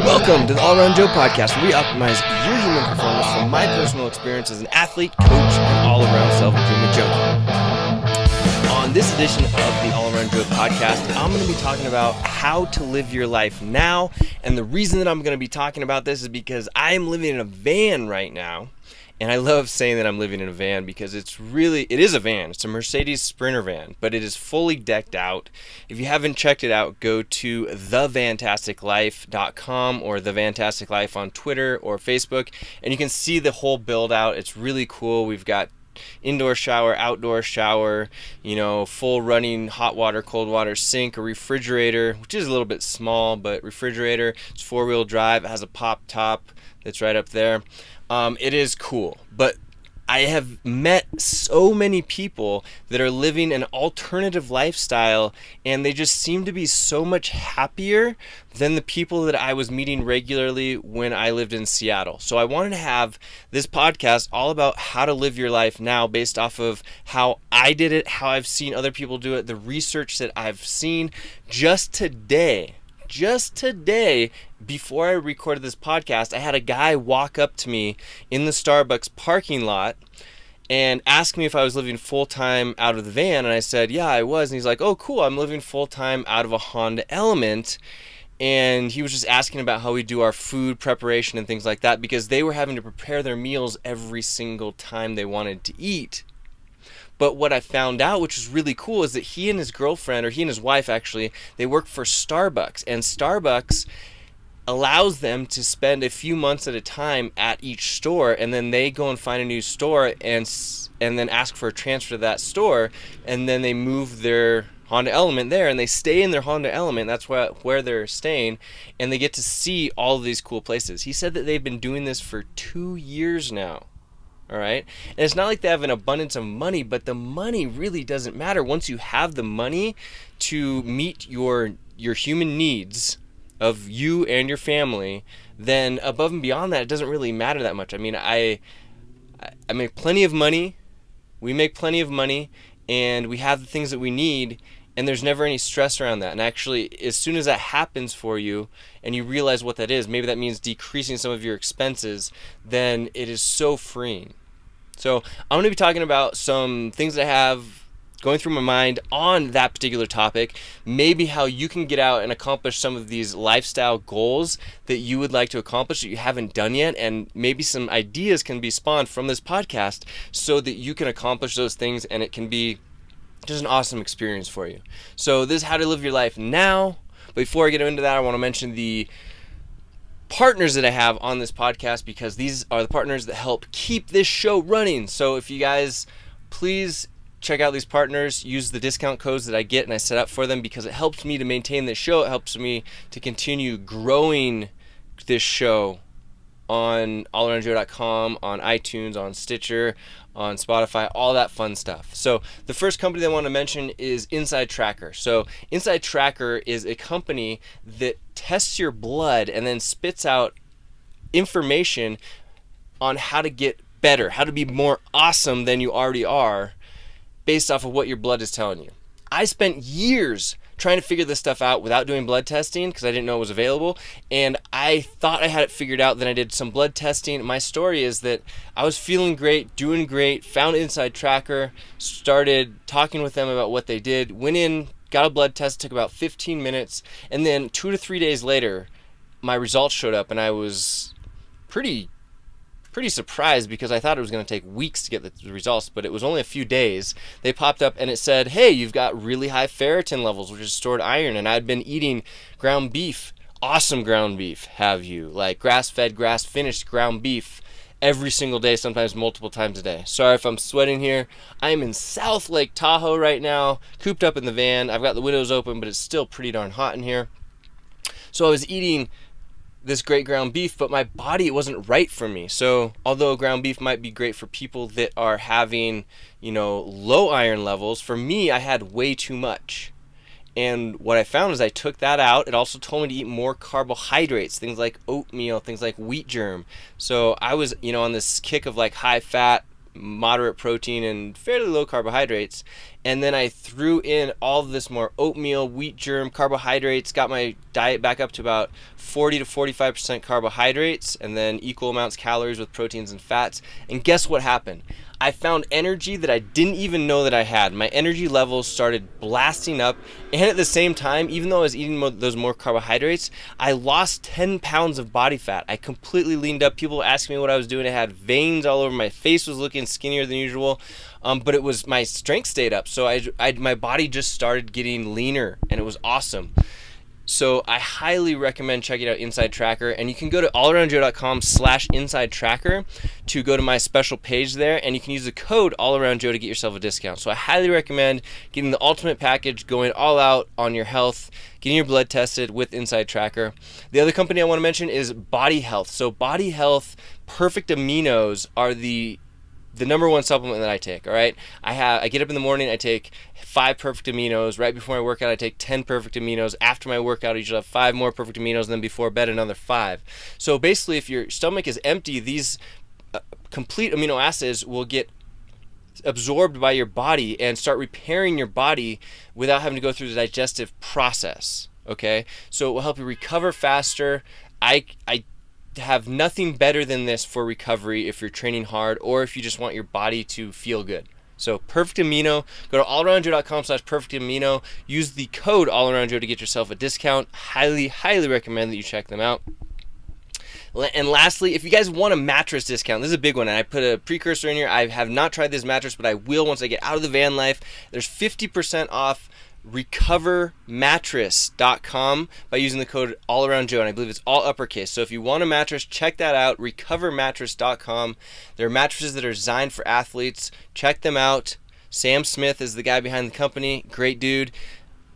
Welcome to the All Around Joe podcast, where we optimize your human performance from my personal experience as an athlete, coach, and all-around self-improvement junkie. On this edition of the All Around Joe podcast, I'm going to be talking about how to live your life now, and the reason that I'm going to be talking about this is because I'm living in a van right now. And I love saying that I'm living in a van because it is a van. It's a Mercedes Sprinter van, but it is fully decked out. If you haven't checked it out, go to thevantasticlife.com or thevantasticlife on Twitter or Facebook, and you can see the whole build out. It's really cool. We've got indoor shower, outdoor shower, full running hot water, cold water sink, a refrigerator, which is a little bit small, but refrigerator. It's 4-wheel drive. It has a pop top that's right up there. It is cool, but I have met so many people that are living an alternative lifestyle, and they just seem to be so much happier than the people that I was meeting regularly when I lived in Seattle. So I wanted to have this podcast all about how to live your life now based off of how I did it, how I've seen other people do it, the research that I've seen just today, before I recorded this podcast, I had a guy walk up to me in the Starbucks parking lot and ask me if I was living full-time out of the van, and I said, yeah, I was. And he's like, oh, cool, I'm living full-time out of a Honda Element. And he was just asking about how we do our food preparation and things like that, because they were having to prepare their meals every single time they wanted to eat. But what I found out, which is really cool, is that he and his girlfriend, or he and his wife actually, they work for Starbucks. And Starbucks allows them to spend a few months at a time at each store, and then they go and find a new store and then ask for a transfer to that store, and then they move their Honda Element there, and they stay in their Honda Element. That's where they're staying, and they get to see all of these cool places. He said that they've been doing this for 2 years now. All right. And it's not like they have an abundance of money, but the money really doesn't matter. Once you have the money to meet your human needs of you and your family, then above and beyond that, it doesn't really matter that much. I mean, I make plenty of money. We make plenty of money, and we have the things that we need, and there's never any stress around that. And actually, as soon as that happens for you and you realize what that is, maybe that means decreasing some of your expenses, then it is so freeing. So I'm going to be talking about some things that I have going through my mind on that particular topic, maybe how you can get out and accomplish some of these lifestyle goals that you would like to accomplish that you haven't done yet, and maybe some ideas can be spawned from this podcast so that you can accomplish those things, and it can be just an awesome experience for you. So this is how to live your life now. But before I get into that, I want to mention the partners that I have on this podcast, because these are the partners that help keep this show running. So if you guys please check out these partners, use the discount codes that I get and I set up for them, because it helps me to maintain this show. It helps me to continue growing this show on allaroundjoe.com, on iTunes, on Stitcher, on Spotify, all that fun stuff. So the first company that I want to mention is Inside Tracker. So Inside Tracker is a company that tests your blood and then spits out information on how to get better, how to be more awesome than you already are, based off of what your blood is telling you. I spent years trying to figure this stuff out without doing blood testing because I didn't know it was available, and I thought I had it figured out. Then I did some blood testing. My story is that I was feeling great, doing great, found Inside Tracker, started talking with them about what they did, went in, got a blood test, took about 15 minutes, and then 2 to 3 days later, my results showed up, and I was pretty surprised because I thought it was going to take weeks to get the results, but it was only a few days. They popped up and it said, hey, you've got really high ferritin levels, which is stored iron, and I'd been eating ground beef, awesome ground beef, have you, like grass-fed, grass-finished ground beef every single day, sometimes multiple times a day. Sorry if I'm sweating here. I'm in South Lake Tahoe right now, cooped up in the van. I've got the windows open, but it's still pretty darn hot in here. So I was eating this great ground beef, but my body, it wasn't right for me. So although ground beef might be great for people that are having, low iron levels, for me, I had way too much. And what I found is I took that out. It also told me to eat more carbohydrates, things like oatmeal, things like wheat germ. So I was, on this kick of like high fat, moderate protein and fairly low carbohydrates. And then I threw in all of this more oatmeal, wheat germ, carbohydrates, got my diet back up to about 40 to 45% carbohydrates, and then equal amounts calories with proteins and fats. And guess what happened? I found energy that I didn't even know that I had. My energy levels started blasting up, and at the same time, even though I was eating those more carbohydrates, I lost 10 pounds of body fat. I completely leaned up. People asked me what I was doing. I had veins all over. My face was looking skinnier than usual, but it was my strength stayed up. So my body just started getting leaner, and it was awesome. So I highly recommend checking out Inside Tracker, and you can go to allaroundjoe.com/inside tracker to go to my special page there, and you can use the code allaroundjoe to get yourself a discount. So I highly recommend getting the ultimate package, going all out on your health, getting your blood tested with Inside Tracker. The other company I want to mention is Body Health. So Body Health Perfect Aminos are the number one supplement that I take. All right, I get up in the morning, I take 5 perfect aminos. Right before my workout, I take 10 perfect aminos. After my workout, I usually have 5 more perfect aminos, and then before bed, another 5. So basically, if your stomach is empty, these complete amino acids will get absorbed by your body and start repairing your body without having to go through the digestive process. Okay, so it will help you recover faster. I have nothing better than this for recovery if you're training hard or if you just want your body to feel good. So Perfect Amino, go to allaroundjoe.com/perfectamino, use the code allaroundjoe to get yourself a discount. Highly recommend that you check them out. And lastly, if you guys want a mattress discount, this is a big one, and I put a precursor in here. I have not tried this mattress, but I will once I get out of the van life. There's 50% off recovermattress.com by using the code allaroundjoe, and I believe it's all uppercase. So if you want a mattress, check that out, recovermattress.com. There are mattresses that are designed for athletes. Check them out. Sam Smith is the guy behind the company. Great dude.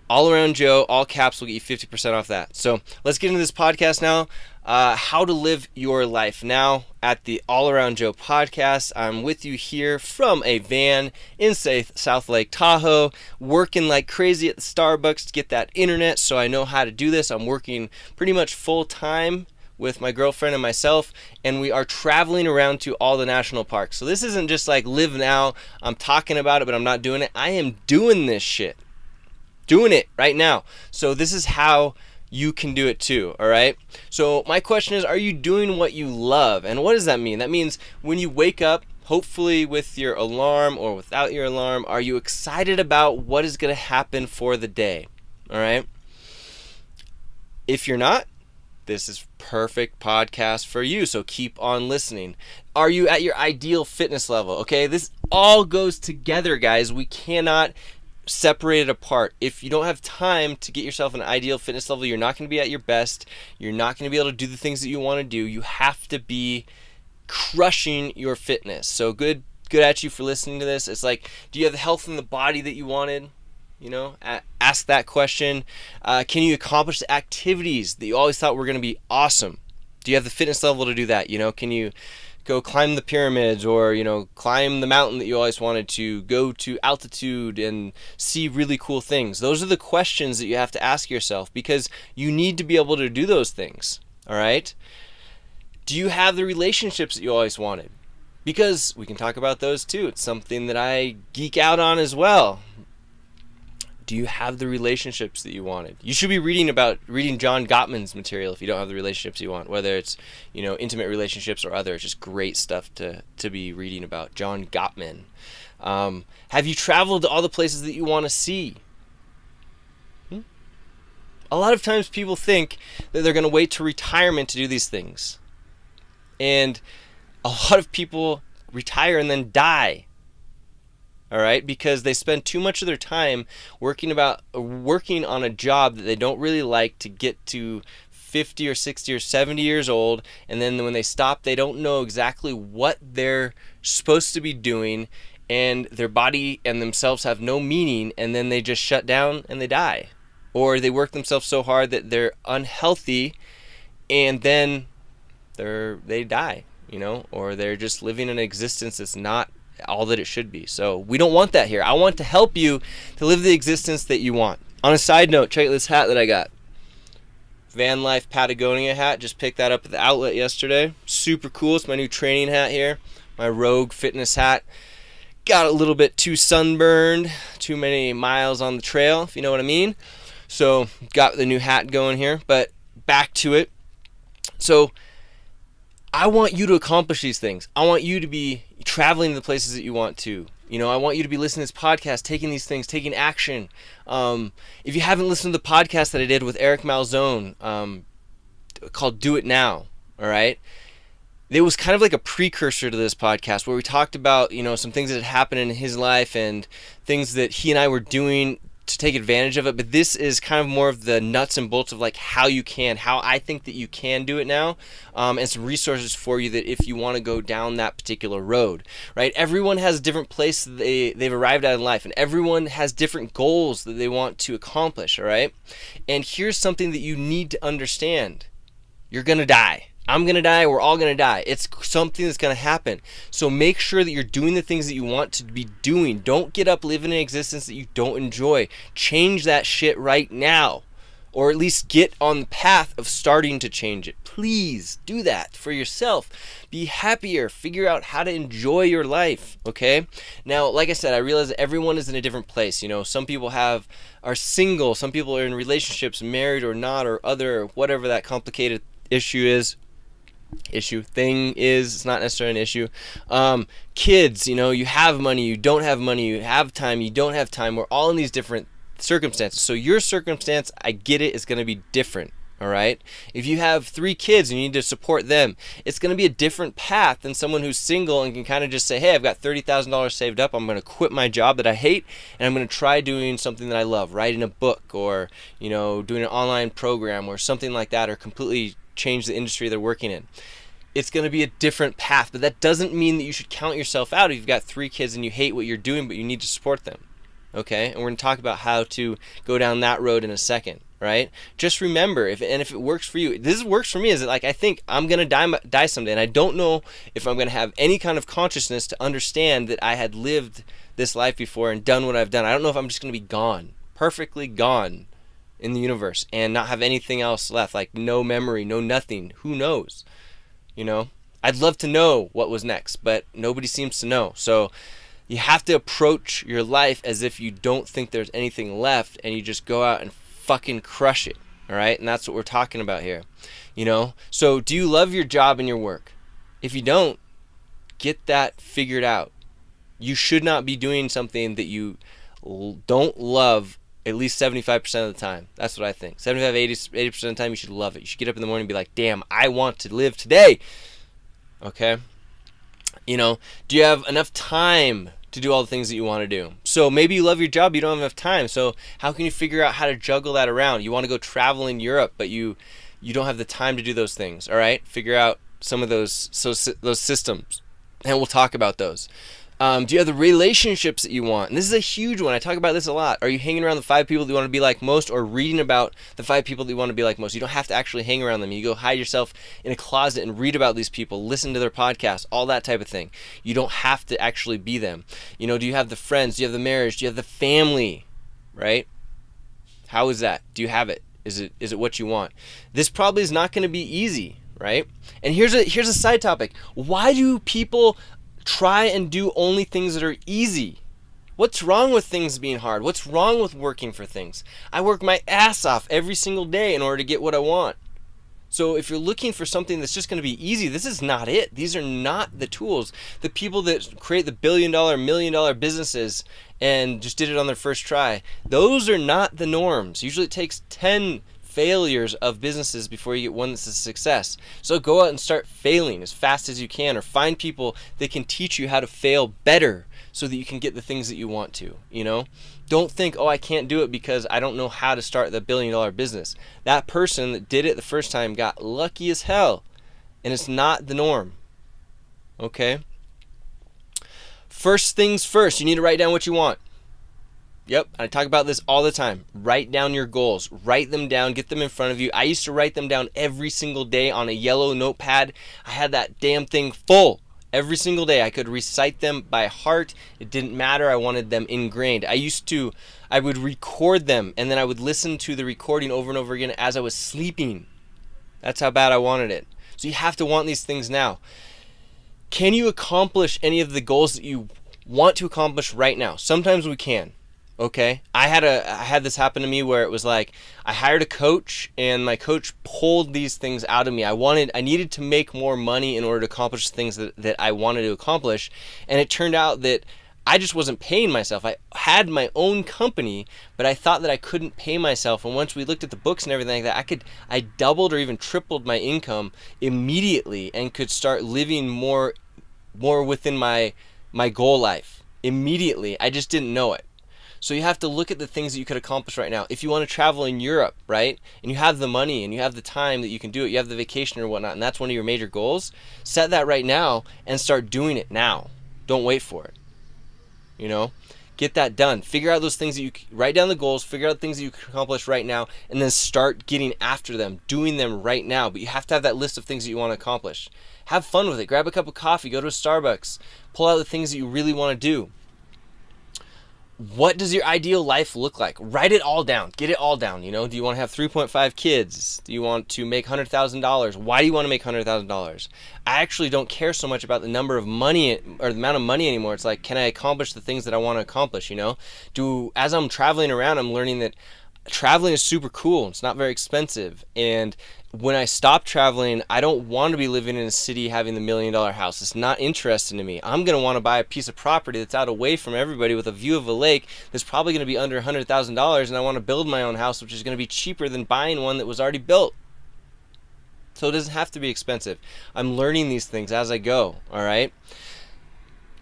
All Around Joe, all caps, will get you 50% off that. So let's get into this podcast now. How to live your life. Now at the All Around Joe podcast, I'm with you here from a van in South Lake Tahoe, working like crazy at the Starbucks to get that internet so I know how to do this. I'm working pretty much full time with my girlfriend and myself, and we are traveling around to all the national parks. So this isn't just like live now, I'm talking about it, but I'm not doing it. I am doing this shit. Doing it right now. So this is how you can do it too, all right? So my question is, are you doing what you love? And what does that mean? That means when you wake up, hopefully with your alarm or without your alarm, are you excited about what is going to happen for the day, all right? If you're not, this is perfect podcast for you, so keep on listening. Are you at your ideal fitness level? Okay, this all goes together, guys. We cannot separate it apart. If you don't have time to get yourself an ideal fitness level, you're not going to be at your best. You're not going to be able to do the things that you want to do. You have to be crushing your fitness. So good at you for listening to this. It's like, do you have the health in the body that you wanted? You know, ask that question. Can you accomplish the activities that you always thought were going to be awesome? Do you have the fitness level to do that? You know, can you go climb the pyramids, or, you know, climb the mountain that you always wanted to, go to altitude and see really cool things? Those are the questions that you have to ask yourself, because you need to be able to do those things, all right? Do you have the relationships that you always wanted? Because we can talk about those too. It's something that I geek out on as well. Do you have the relationships that you wanted? You should be reading John Gottman's material if you don't have the relationships you want, whether it's, you know, intimate relationships or other. It's just great stuff to be reading about. John Gottman. Have you traveled to all the places that you want to see? A lot of times people think that they're going to wait to retirement to do these things. And a lot of people retire and then die. All right, because they spend too much of their time working on a job that they don't really like to get to 50 or 60 or 70 years old, and then when they stop, they don't know exactly what they're supposed to be doing, and their body and themselves have no meaning, and then they just shut down and they die. Or they work themselves so hard that they're unhealthy, and then they die, you know, or they're just living an existence that's not all that it should be. So we don't want that here. I want to help you to live the existence that you want. On a side note, check this hat that I got. Van Life Patagonia hat. Just picked that up at the outlet yesterday. Super cool. It's my new training hat here. my Rogue fitness hat. Got a little bit too sunburned, too many miles on the trail, if you know what I mean. So got the new hat going here, but back to it. So I want you to accomplish these things. I want you to be traveling to the places that you want to. I want you to be listening to this podcast, taking these things, taking action. If you haven't listened to the podcast that I did with Eric Malzone called Do It Now, all right? It was kind of like a precursor to this podcast where we talked about, some things that had happened in his life and things that he and I were doing to take advantage of it. But this is kind of more of the nuts and bolts of like how I think that you can do it now, and some resources for you that if you want to go down that particular road, right? Everyone has a different place that they've arrived at in life, and everyone has different goals that they want to accomplish, all right? And here's something that you need to understand. You're going to die. I'm going to die. We're all going to die. It's something that's going to happen. So make sure that you're doing the things that you want to be doing. Don't get up living an existence that you don't enjoy. Change that shit right now. Or at least get on the path of starting to change it. Please do that for yourself. Be happier. Figure out how to enjoy your life. Okay? Now, like I said, I realize that everyone is in a different place. Some people are single. Some people are in relationships, married or not, or other, whatever that complicated thing is. It's not necessarily an issue. Kids, you have money, you don't have money, you have time, you don't have time. We're all in these different circumstances. So your circumstance, I get it, is going to be different. All right. If you have 3 kids and you need to support them, it's going to be a different path than someone who's single and can kind of just say, hey, I've got $30,000 saved up. I'm going to quit my job that I hate and I'm going to try doing something that I love, writing a book or, doing an online program or something like that, or completely change the industry they're working in. It's going to be a different path, but that doesn't mean that you should count yourself out if you've got 3 kids and you hate what you're doing, but you need to support them. Okay? And we're going to talk about how to go down that road in a second, right? Just remember, if it works for you, this works for me, is that like I think I'm going to die someday, and I don't know if I'm going to have any kind of consciousness to understand that I had lived this life before and done what I've done. I don't know if I'm just going to be gone, perfectly gone in the universe and not have anything else left, like no memory, no nothing. Who knows? I'd love to know what was next, but nobody seems to know. So you have to approach your life as if you don't think there's anything left, and you just go out and fucking crush it. All right? And that's what we're talking about here. So do you love your job and your work? If you don't, get that figured out. You should not be doing something that you don't love at least 75% of the time. That's what I think. 75, 80% of the time, you should love it. You should get up in the morning and be like, damn, I want to live today. Okay? Do you have enough time to do all the things that you want to do? So maybe you love your job, you don't have enough time. So how can you figure out how to juggle that around? You want to go travel in Europe, but you don't have the time to do those things. All right? Figure out some of those systems, and we'll talk about those. Do you have the relationships that you want? And this is a huge one. I talk about this a lot. Are you hanging around the 5 people that you want to be like most, or reading about the 5 people that you want to be like most? You don't have to actually hang around them. You go hide yourself in a closet and read about these people, listen to their podcasts, all that type of thing. You don't have to actually be them. Do you have the friends? Do you have the marriage? Do you have the family? Right? How is that? Do you have it? Is it what you want? This probably is not going to be easy, right? And here's a side topic. Why do people try and do only things that are easy? What's wrong with things being hard? What's wrong with working for things? I work my ass off every single day in order to get what I want. So if you're looking for something that's just going to be easy, this is not it. These are not the tools. The people that create the $1 billion, $1 million businesses and just did it on their first try, those are not the norms. Usually it takes 10 failures of businesses before you get one that's a success. So go out and start failing as fast as you can, or find people that can teach you how to fail better so that you can get the things that you want to. Don't think, oh, I can't do it because I don't know how to start the $1 billion business. That person that did it the first time got lucky as hell, and it's not the norm. Okay? First things first, you need to write down what you want. Yep, I talk about this all the time. Write down your goals. Write them down. Get them in front of you. I used to write them down every single day on a yellow notepad. I had that damn thing full. Every single day. I could recite them by heart. It didn't matter. I wanted them ingrained. I would record them, and then I would listen to the recording over and over again as I was sleeping. That's how bad I wanted it. So you have to want these things now. Can you accomplish any of the goals that you want to accomplish right now? Sometimes we can. Okay, I had this happen to me where it was like I hired a coach and my coach pulled these things out of me. I needed to make more money in order to accomplish things that I wanted to accomplish, and it turned out that I just wasn't paying myself. I had my own company, but I thought that I couldn't pay myself. And once we looked at the books and everything like that, I doubled or even tripled my income immediately and could start living more within my goal life immediately. I just didn't know it. So you have to look at the things that you could accomplish right now. If you want to travel in Europe, right, and you have the money and you have the time that you can do it, you have the vacation or whatnot, and that's one of your major goals, set that right now and start doing it now. Don't wait for it. Get that done. Figure out those things that write down the goals, figure out things that you can accomplish right now, and then start getting after them, doing them right now. But you have to have that list of things that you want to accomplish. Have fun with it. Grab a cup of coffee, go to a Starbucks, pull out the things that you really want to do. What does your ideal life look like? Write it all down. Get it all down. Do you want to have 3.5 kids? Do you want to make $100,000? Why do you want to make $100,000? I actually don't care so much about the number of money or the amount of money anymore. It's like, can I accomplish the things that I want to accomplish? As I'm traveling around, I'm learning that traveling is super cool. It's not very expensive. And when I stop traveling, I don't want to be living in a city having the $1 million house. It's not interesting to me. I'm going to want to buy a piece of property that's out away from everybody with a view of a lake that's probably going to be under $100,000, and I want to build my own house, which is going to be cheaper than buying one that was already built. So it doesn't have to be expensive. I'm learning these things as I go, all right?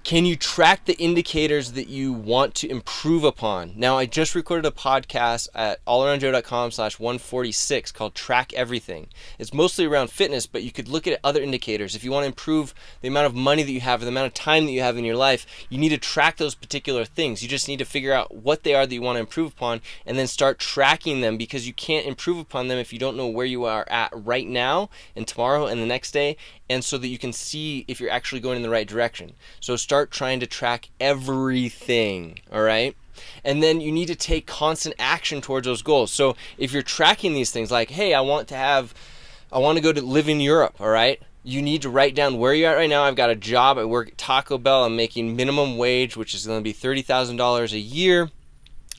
Can you track the indicators that you want to improve upon? Now, I just recorded a podcast at allaroundjoe.com/146 called Track Everything. It's mostly around fitness, but you could look at other indicators. If you want to improve the amount of money that you have or the amount of time that you have in your life, you need to track those particular things. You just need to figure out what they are that you want to improve upon and then start tracking them, because you can't improve upon them if you don't know where you are at right now and tomorrow and the next day, and so that you can see if you're actually going in the right direction. So start trying to track everything, all right? And then you need to take constant action towards those goals. So if you're tracking these things like, hey, I want to go to live in Europe, all right? You need to write down where you're at right now. I've got a job. I work at Taco Bell. I'm making minimum wage, which is going to be $30,000 a year.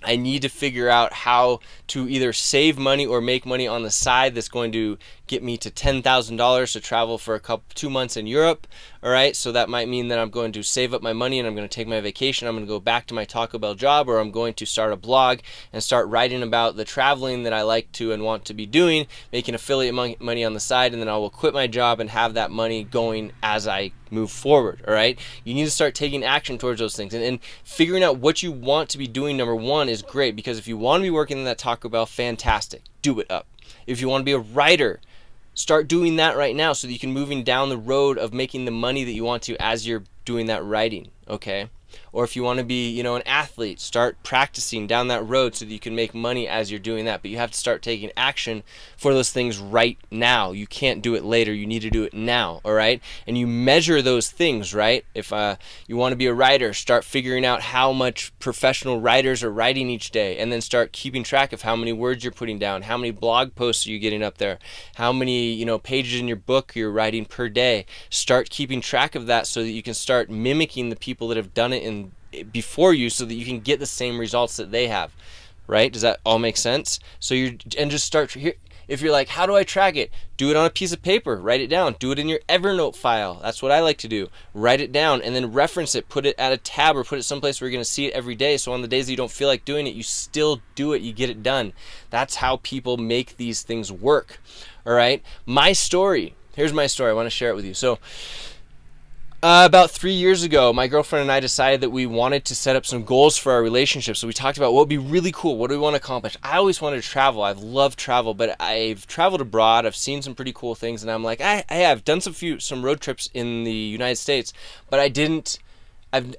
I need to figure out how to either save money or make money on the side that's going to get me to $10,000 to travel for 2 months in Europe. All right, so that might mean that I'm going to save up my money and I'm going to take my vacation. I'm going to go back to my Taco Bell job, or I'm going to start a blog and start writing about the traveling that I like to and want to be doing, making affiliate money on the side, and then I will quit my job and have that money going as I move forward. All right, you need to start taking action towards those things, and figuring out what you want to be doing. Number one is great, because if you want to be working in that Taco Bell, fantastic, do it up. If you want to be a writer, start doing that right now so that you can moving down the road of making the money that you want to as you're doing that writing, okay? Or if you want to be, an athlete, start practicing down that road so that you can make money as you're doing that. But you have to start taking action for those things right now. You can't do it later. You need to do it now, all right? And you measure those things, right? If you want to be a writer, start figuring out how much professional writers are writing each day, and then start keeping track of how many words you're putting down, how many blog posts are you getting up there, how many, pages in your book you're writing per day. Start keeping track of that so that you can start mimicking the people that have done it before you, so that you can get the same results that they have, right? Does that all make sense? So just start here. If you're like, how do I track it? Do it on a piece of paper, write it down, do it in your Evernote file. That's what I like to do. Write it down and then reference it, put it at a tab or put it someplace where you're going to see it every day. So on the days that you don't feel like doing it, you still do it, you get it done. That's how people make these things work, all right? Here's my story. I want to share it with you. So about 3 years ago, my girlfriend and I decided that we wanted to set up some goals for our relationship. So we talked about what would be really cool. What do we want to accomplish? I always wanted to travel. I've loved travel, but I've traveled abroad. I've seen some pretty cool things, and I'm like, I have done some road trips in the United States, but I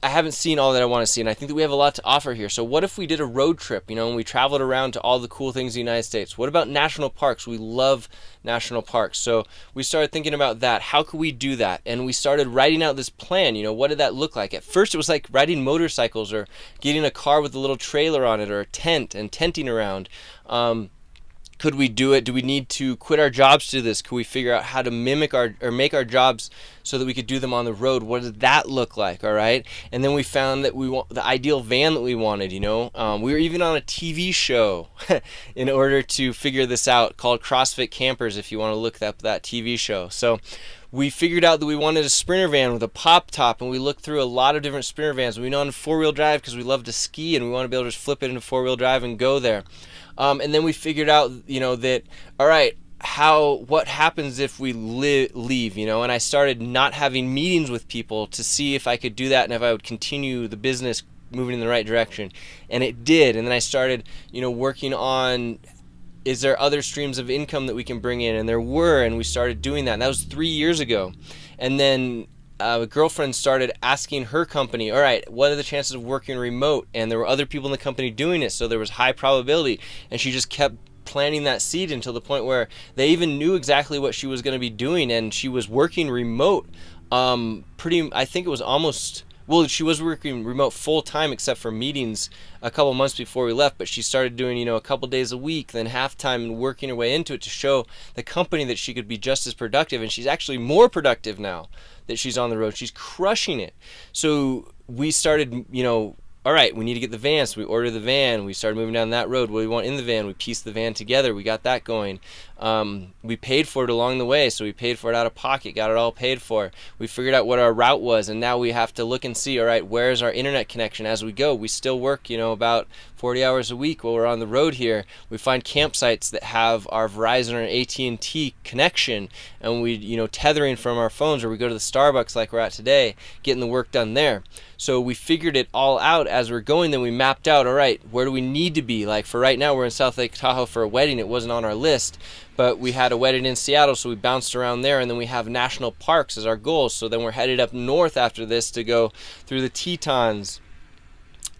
haven't seen all that I want to see, and I think that we have a lot to offer here. So what if we did a road trip, and we traveled around to all the cool things in the United States? What about national parks? We love national parks. So we started thinking about that. How could we do that? And we started writing out this plan. What did that look like? At first, it was like riding motorcycles or getting a car with a little trailer on it or a tent and tenting around. Could we do it? Do we need to quit our jobs to do this? Could we figure out how to mimic or make our jobs so that we could do them on the road? What does that look like? All right. And then we found that we want the ideal van that we wanted, we were even on a TV show in order to figure this out, called CrossFit Campers, if you want to look up that TV show. So we figured out that we wanted a Sprinter van with a pop top, and we looked through a lot of different Sprinter vans. We know on 4-wheel drive because we love to ski and we want to be able to just flip it into 4-wheel drive and go there. And then we figured out, that, all right, what happens if we leave, and I started not having meetings with people to see if I could do that and if I would continue the business moving in the right direction. And it did. And then I started, working on, is there other streams of income that we can bring in? And there were, and we started doing that. And that was 3 years ago. And then a girlfriend started asking her company, all right, what are the chances of working remote? And there were other people in the company doing it, so there was high probability. And she just kept planting that seed until the point where they even knew exactly what she was going to be doing, and she was working remote. I think it was almost, she was working remote full time except for meetings a couple months before we left, but she started doing, a couple days a week, then half time, and working her way into it to show the company that she could be just as productive. And she's actually more productive now that she's on the road. She's crushing it. So we started, all right, we need to get the van. So we ordered the van. We started moving down that road. What do we want in the van? We pieced the van together. We got that going. We paid for it along the way. So we paid for it out of pocket, got it all paid for. We figured out what our route was. And now we have to look and see, all right, where's our internet connection as we go? We still work, about 40 hours a week while we're on the road here. We find campsites that have our Verizon or AT&T connection, and we, tethering from our phones, or we go to the Starbucks like we're at today, getting the work done there. So we figured it all out as we're going. Then we mapped out, all right, where do we need to be? Like for right now, we're in South Lake Tahoe for a wedding. It wasn't on our list, but we had a wedding in Seattle, so we bounced around there. And then we have national parks as our goals. So then we're headed up north after this to go through the Tetons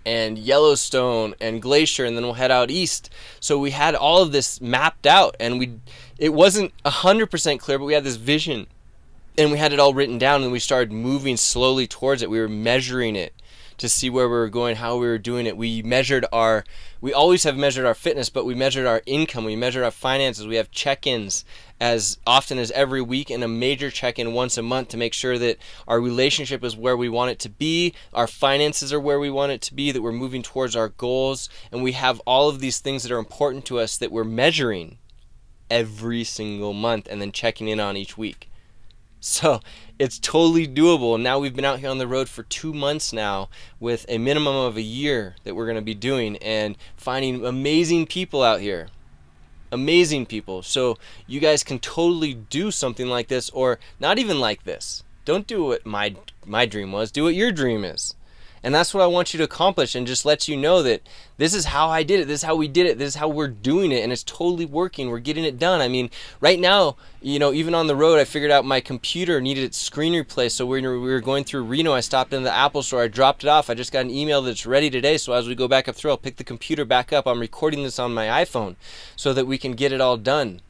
and Yellowstone and Glacier, and then we'll head out east. So we had all of this mapped out, and it wasn't 100% clear, but we had this vision. And we had it all written down, and we started moving slowly towards it. We were measuring it to see where we were going, how we were doing it. We always have measured our fitness, but we measured our income. We measured our finances. We have check-ins as often as every week, and a major check-in once a month to make sure that our relationship is where we want it to be, our finances are where we want it to be, that we're moving towards our goals. And we have all of these things that are important to us that we're measuring every single month and then checking in on each week. So it's totally doable. And now we've been out here on the road for 2 months now with a minimum of a year that we're going to be doing, and finding amazing people out here. Amazing people. So you guys can totally do something like this, or not even like this. Don't do what my dream was. Do what your dream is. And that's what I want you to accomplish, and just let you know that this is how I did it. This is how we did it. This is how we're doing it, and it's totally working. We're getting it done. I mean, right now, even on the road, I figured out my computer needed its screen replaced. So we were going through Reno. I stopped in the Apple store. I dropped it off. I just got an email that it's ready today. So as we go back up through, I'll pick the computer back up. I'm recording this on my iPhone so that we can get it all done.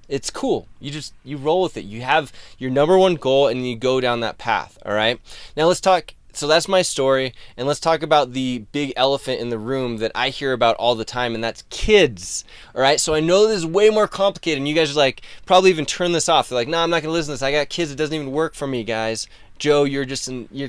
It's cool. You roll with it. You have your number one goal, and you go down that path. All right. Now let's talk. So that's my story, and let's talk about the big elephant in the room that I hear about all the time, and that's kids. All right, so I know this is way more complicated, and you guys are like, probably even turn this off. They're like, no, I'm not gonna listen to this. I got kids. It doesn't even work for me, guys. Joe, you're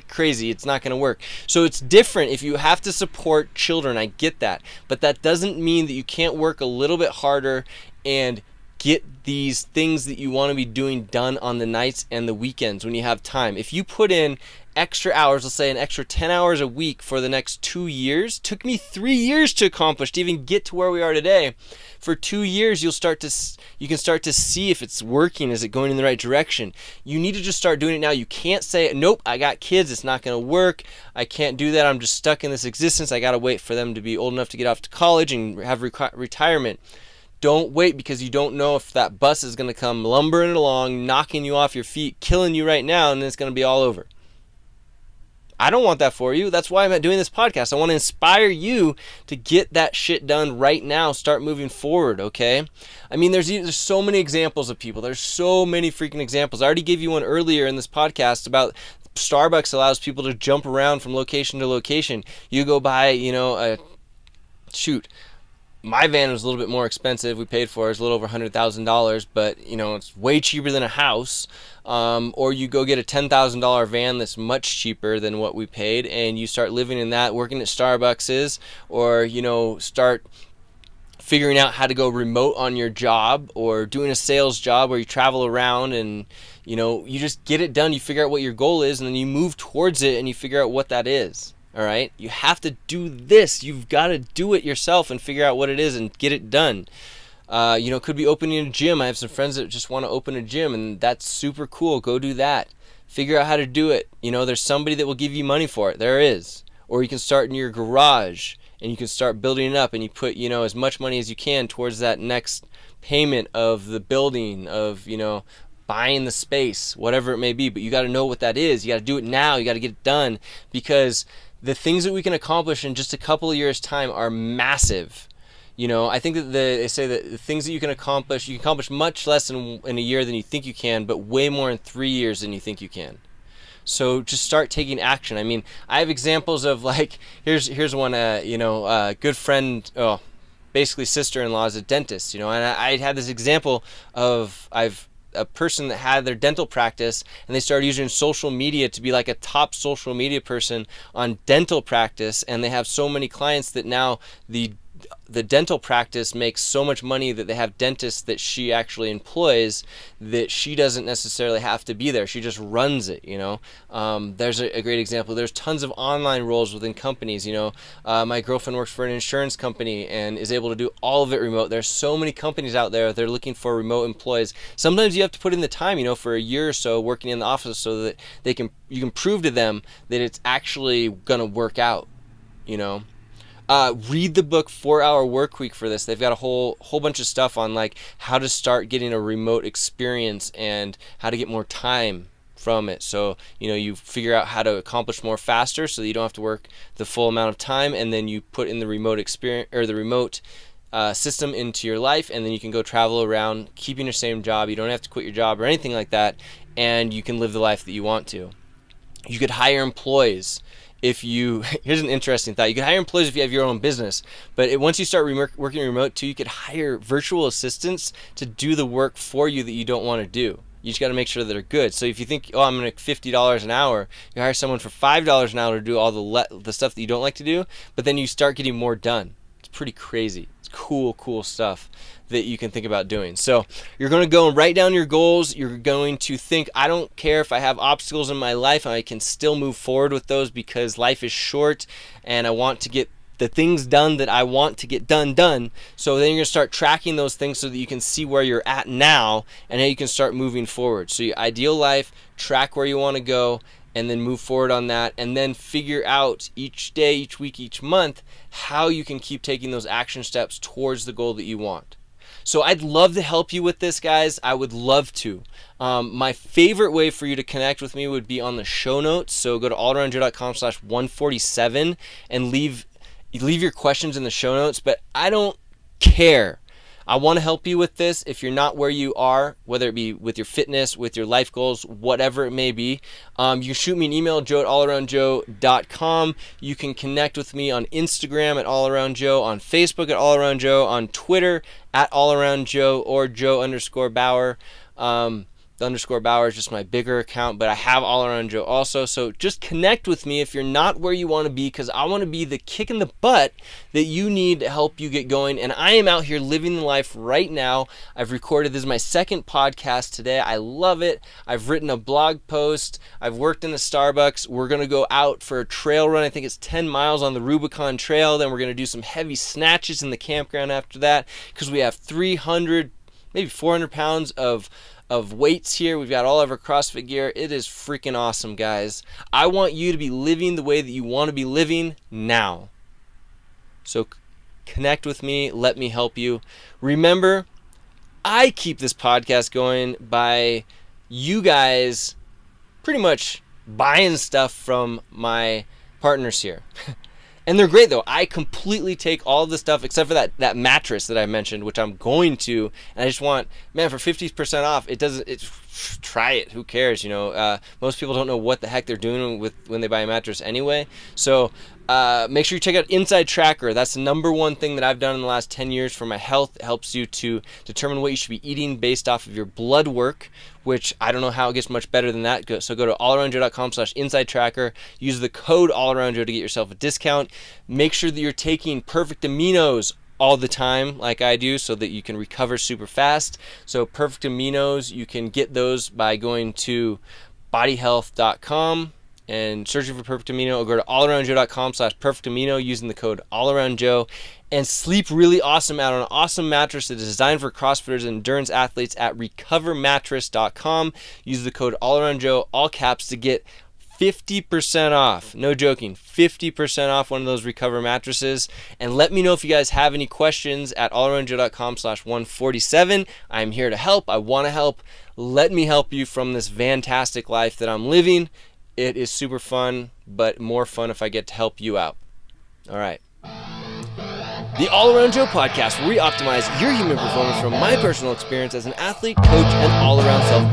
crazy. It's not gonna work. So it's different if you have to support children. I get that, but that doesn't mean that you can't work a little bit harder and get these things that you want to be doing done on the nights and the weekends when you have time. If you put in extra hours, let's say an extra 10 hours a week for the next 2 years, took me 3 years to accomplish, to even get to where we are today. For 2 years, you can start to see if it's working. Is it going in the right direction? You need to just start doing it now. You can't say, nope, I got kids, it's not going to work. I can't do that. I'm just stuck in this existence. I got to wait for them to be old enough to get off to college and have retirement. Don't wait, because you don't know if that bus is going to come lumbering along, knocking you off your feet, killing you right now, and then it's going to be all over. I don't want that for you. That's why I'm doing this podcast. I want to inspire you to get that shit done right now. Start moving forward, okay? I mean, there's so many examples of people. There's so many freaking examples. I already gave you one earlier in this podcast about Starbucks allows people to jump around from location to location. You go by, my van was a little bit more expensive. We paid for it. It was a little over $100,000, but it's way cheaper than a house. Or you go get a $10,000 van that's much cheaper than what we paid, and you start living in that, working at Starbucks, or start figuring out how to go remote on your job, or doing a sales job where you travel around and you just get it done. You figure out what your goal is, and then you move towards it, and you figure out what that is. All right, you have to do this. You've got to do it yourself and figure out what it is and get it done. It could be opening a gym. I have some friends that just want to open a gym, and that's super cool. Go do that. Figure out how to do it. There's somebody that will give you money for it. There is. Or you can start in your garage, and you can start building it up, and you put as much money as you can towards that next payment of the building, of buying the space, whatever it may be. But you got to know what that is. You got to do it now. You got to get it done, because the things that we can accomplish in just a couple of years' time are massive. I think that they say that the things that you can accomplish much less in a year than you think you can, but way more in 3 years than you think you can. So just start taking action. I mean, I have examples of, like, here's one, good friend, basically sister-in-law is a dentist, and I had this example of a person that had their dental practice, and they started using social media to be like a top social media person on dental practice, and they have so many clients that now the dental practice makes so much money that they have dentists that she actually employs, that she doesn't necessarily have to be there. She just runs it, There's a great example. There's tons of online roles within companies, My girlfriend works for an insurance company and is able to do all of it remote. There's so many companies out there. They're looking for remote employees. Sometimes you have to put in the time, for a year or so working in the office, so that you can prove to them that it's actually going to work out, Read the book 4-Hour Workweek for this. They've got a whole bunch of stuff on, like, how to start getting a remote experience and how to get more time from it. So you figure out how to accomplish more faster, so that you don't have to work the full amount of time, and then you put in the remote experience, or the remote system into your life, and then you can go travel around keeping your same job. You don't have to quit your job or anything like that, and you can live the life that you want to. You could hire employees. Here's an interesting thought. You could hire employees if you have your own business, but once you start working remote too, you could hire virtual assistants to do the work for you that you don't want to do. You just got to make sure that they're good. So if you think, I'm going to make $50 an hour, you hire someone for $5 an hour to do all the stuff that you don't like to do, but then you start getting more done. It's pretty crazy. It's cool stuff that you can think about doing. So you're going to go and write down your goals. You're going to think, I don't care if I have obstacles in my life, I can still move forward with those, because life is short and I want to get the things done that I want to get done. So then you're going to start tracking those things so that you can see where you're at now, and then you can start moving forward. So your ideal life, track where you want to go, and then move forward on that, and then figure out each day, each week, each month, how you can keep taking those action steps towards the goal that you want. So I'd love to help you with this, guys. I would love to. My favorite way for you to connect with me would be on the show notes. So go to allaroundjoe.com/147 and leave your questions in the show notes. But I don't care. I want to help you with this. If you're not where you are, whether it be with your fitness, with your life goals, whatever it may be, you can shoot me an email, joe@allaroundjoe.com. You can connect with me on Instagram at allaroundjoe, on Facebook at allaroundjoe, on Twitter at allaroundjoe, or joe_Bauer. The _Bauer is just my bigger account, but I have All Around Joe also. So just connect with me if you're not where you want to be, because I want to be the kick in the butt that you need to help you get going. And I am out here living the life right now. I've recorded, this is my second podcast today. I love it. I've written a blog post. I've worked in the Starbucks. We're going to go out for a trail run. I think it's 10 miles on the Rubicon Trail. Then we're going to do some heavy snatches in the campground after that, because we have 300, maybe 400 pounds of weights here. We've got all of our CrossFit gear. It is freaking awesome, guys. I want you to be living the way that you want to be living now. So connect with me. Let me help you. Remember, I keep this podcast going by you guys pretty much buying stuff from my partners here. And they're great, though. I completely take all the stuff except for that mattress that I mentioned, which I'm going to. And I just want, man, for 50% off, it's try it. Who cares? Most people don't know what the heck they're doing when they buy a mattress anyway. So make sure you check out Inside Tracker. That's the number one thing that I've done in the last 10 years for my health. It helps you to determine what you should be eating based off of your blood work, which I don't know how it gets much better than that. So go to allaroundjoe.com/inside tracker. Use the code allaroundjoe to get yourself a discount. Make sure that you're taking Perfect Aminos all the time like I do so that you can recover super fast. So Perfect Aminos, you can get those by going to bodyhealth.com and searching for Perfect Amino, or go to allaroundjoe.com/perfect amino using the code allaroundjoe, and sleep really awesome out on an awesome mattress that is designed for CrossFitters and endurance athletes at recovermattress.com. Use the code allaroundjoe, all caps, to get 50% off. No joking, 50% off one of those Recover mattresses. And let me know if you guys have any questions at allaroundjoe.com/147. I'm here to help. I want to help. Let me help you from this fantastic life that I'm living. It is super fun, but more fun if I get to help you out. All right. The All Around Joe podcast, where we optimize your human performance from my personal experience as an athlete, coach, and all-around self